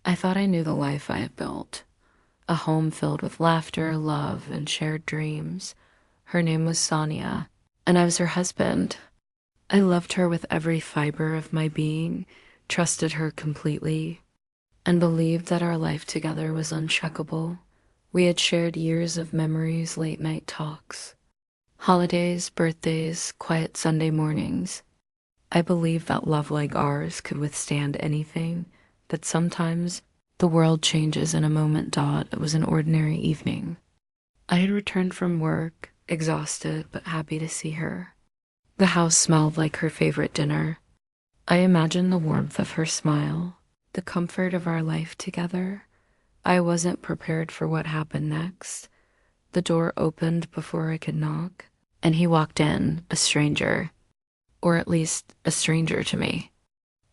I thought I knew the life I had built, a home filled with laughter, love, and shared dreams. Her name was Sania, and I was her husband. I loved her with every fiber of my being, trusted her completely, and believed that our life together was unshakable. We had shared years of memories, late night talks, holidays, birthdays, quiet Sunday mornings. I believed that love like ours could withstand anything, that sometimes the world changes in a moment. It was an ordinary evening. I had returned from work, exhausted but happy to see her. The house smelled like her favorite dinner. I imagined the warmth of her smile, the comfort of our life together. I wasn't prepared for what happened next. The door opened before I could knock, and he walked in, a stranger, or at least a stranger to me.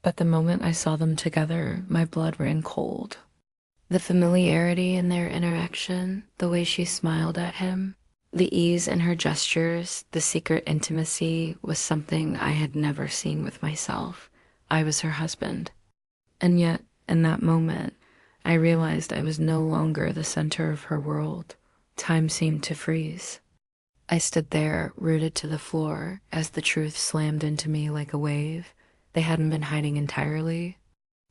But the moment I saw them together, my blood ran cold. The familiarity in their interaction, the way she smiled at him, the ease in her gestures, the secret intimacy was something I had never seen with myself. I was her husband. And yet, in that moment, I realized I was no longer the center of her world. Time seemed to freeze. I stood there, rooted to the floor, as the truth slammed into me like a wave. They hadn't been hiding entirely.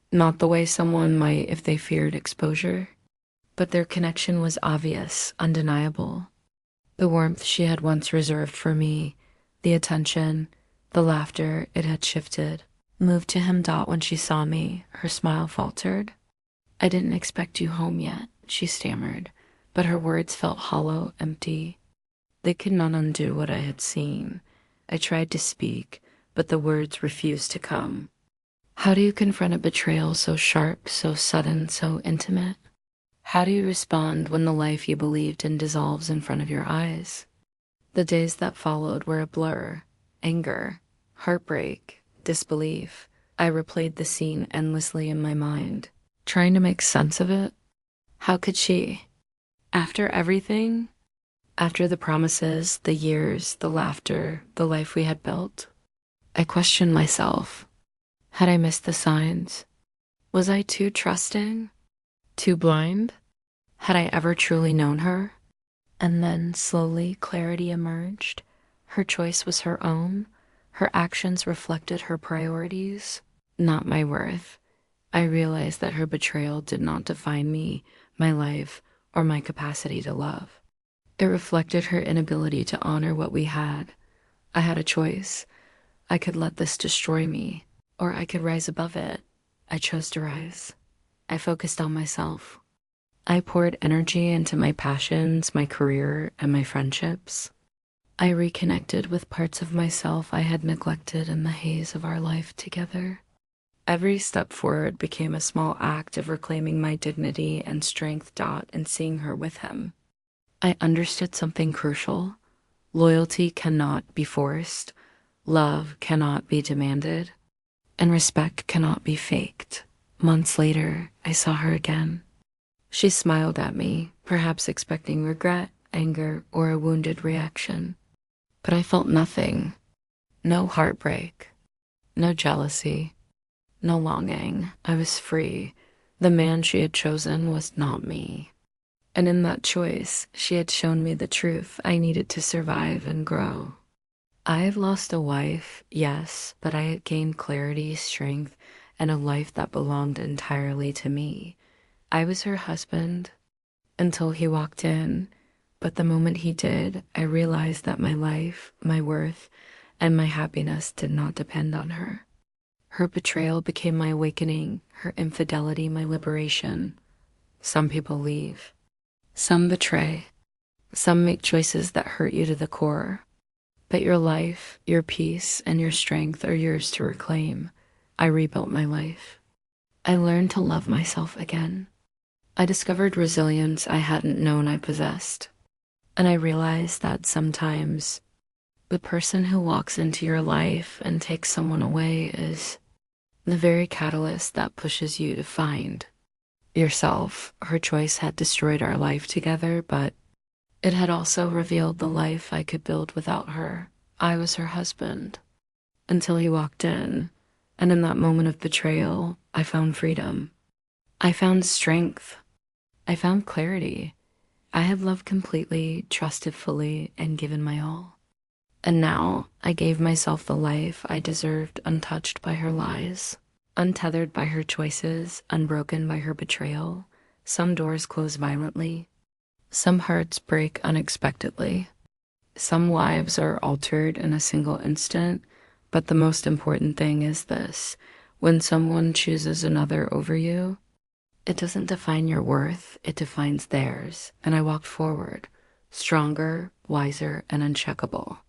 Not the way someone might if they feared exposure. But their connection was obvious, undeniable. The warmth she had once reserved for me, the attention, the laughter, it had shifted. Moved to him. When she saw me, her smile faltered. "I didn't expect you home yet," she stammered, but her words felt hollow, empty. They could not undo what I had seen. I tried to speak, but the words refused to come. How do you confront a betrayal so sharp, so sudden, so intimate? How do you respond when the life you believed in dissolves in front of your eyes? The days that followed were a blur. Anger, heartbreak, disbelief. I replayed the scene endlessly in my mind, trying to make sense of it. How could she? After everything? After the promises, the years, the laughter, the life we had built? I questioned myself. Had I missed the signs? Was I too trusting? Too blind? Had I ever truly known her? And then, slowly, clarity emerged. Her choice was her own. Her actions reflected her priorities, not my worth. I realized that her betrayal did not define me, my life, or my capacity to love. It reflected her inability to honor what we had. I had a choice. I could let this destroy me, or I could rise above it. I chose to rise. I focused on myself. I poured energy into my passions, my career, and my friendships. I reconnected with parts of myself I had neglected in the haze of our life together. Every step forward became a small act of reclaiming my dignity and strength. And seeing her with him, I understood something crucial. Loyalty cannot be forced, love cannot be demanded, and respect cannot be faked. Months later, I saw her again. She smiled at me, perhaps expecting regret, anger, or a wounded reaction. But I felt nothing. No heartbreak, no jealousy, no longing. I was free. The man she had chosen was not me. And in that choice, she had shown me the truth I needed to survive and grow. I had lost a wife, yes, but I had gained clarity, strength, and a life that belonged entirely to me. I was her husband until he walked in, but the moment he did, I realized that my life, my worth, and my happiness did not depend on her. Her betrayal became my awakening, her infidelity my liberation. Some people leave. Some betray. Some make choices that hurt you to the core. But your life, your peace, and your strength are yours to reclaim. I rebuilt my life. I learned to love myself again. I discovered resilience I hadn't known I possessed. And I realized that sometimes the person who walks into your life and takes someone away is the very catalyst that pushes you to find yourself. Her choice had destroyed our life together, but it had also revealed the life I could build without her. I was her husband until he walked in, and in that moment of betrayal, I found freedom. I found strength. I found clarity. I had loved completely, trusted fully, and given my all. And now I gave myself the life I deserved, untouched by her lies, untethered by her choices, unbroken by her betrayal. Some doors close violently, some hearts break unexpectedly, some lives are altered in a single instant. But the most important thing is this: when someone chooses another over you, it doesn't define your worth, it defines theirs. And I walked forward, stronger, wiser, and unshakable.